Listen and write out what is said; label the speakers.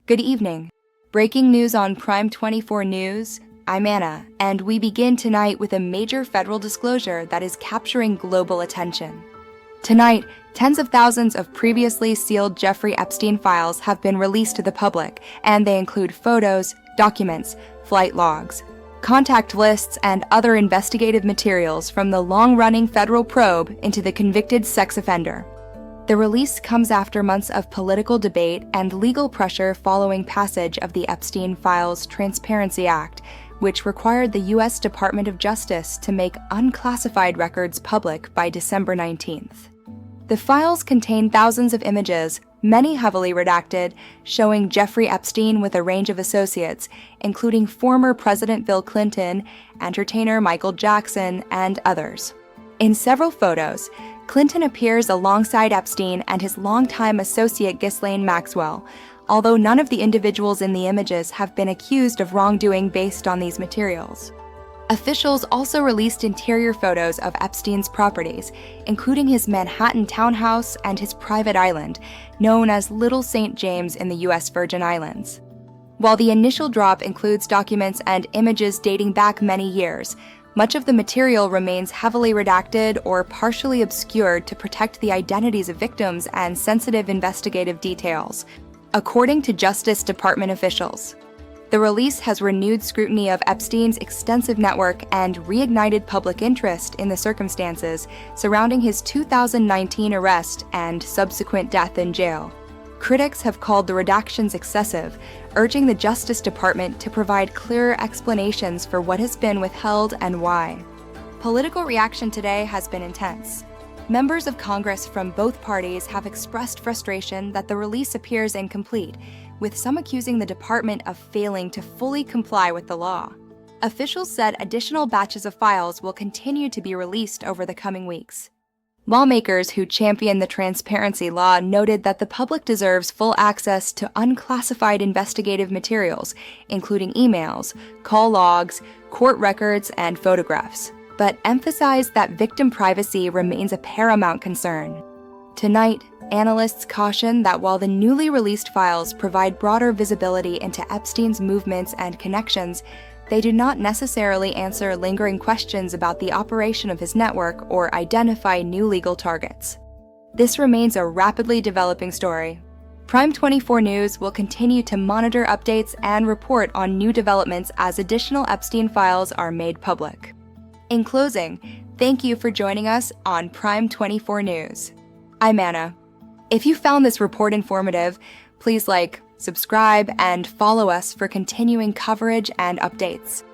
Speaker 1: Good evening. Breaking news on Prime24 News. I'm Anna, and we begin tonight with a major federal disclosure that is capturing global attention. Tonight, tens of thousands of previously sealed Jeffrey Epstein files have been released to the public, and they include photos, documents, flight logs, contact lists, and other investigative materials from the long-running federal probe into the convicted sex offender. The release comes after months of political debate and legal pressure following passage of the Epstein Files Transparency Act, which required the U.S. Department of Justice to make unclassified records public by December 19th. The files contain thousands of images, many heavily redacted, showing Jeffrey Epstein with a range of associates, including former President Bill Clinton, entertainer Michael Jackson, and others. In several photos, Clinton appears alongside Epstein and his longtime associate Ghislaine Maxwell, although none of the individuals in the images have been accused of wrongdoing based on these materials. Officials also released interior photos of Epstein's properties, including his Manhattan townhouse and his private island, known as Little St. James in the U.S. Virgin Islands. While the initial drop includes documents and images dating back many years, much of the material remains heavily redacted or partially obscured to protect the identities of victims and sensitive investigative details, according to Justice Department officials. The release has renewed scrutiny of Epstein's extensive network and reignited public interest in the circumstances surrounding his 2019 arrest and subsequent death in jail. Critics have called the redactions excessive, urging the Justice Department to provide clearer explanations for what has been withheld and why. Political reaction today has been intense. Members of Congress from both parties have expressed frustration that the release appears incomplete, with some accusing the department of failing to fully comply with the law. Officials said additional batches of files will continue to be released over the coming weeks. Lawmakers who champion the transparency law noted that the public deserves full access to unclassified investigative materials, including emails, call logs, court records, and photographs, but emphasized that victim privacy remains a paramount concern. Tonight, analysts caution that while the newly released files provide broader visibility into Epstein's movements and connections, they do not necessarily answer lingering questions about the operation of his network or identify new legal targets. This remains a rapidly developing story. Prime24 News will continue to monitor updates and report on new developments as additional Epstein files are made public. In closing, thank you for joining us on Prime24 News. I'm Anna. If you found this report informative, please like, subscribe, and follow us for continuing coverage and updates.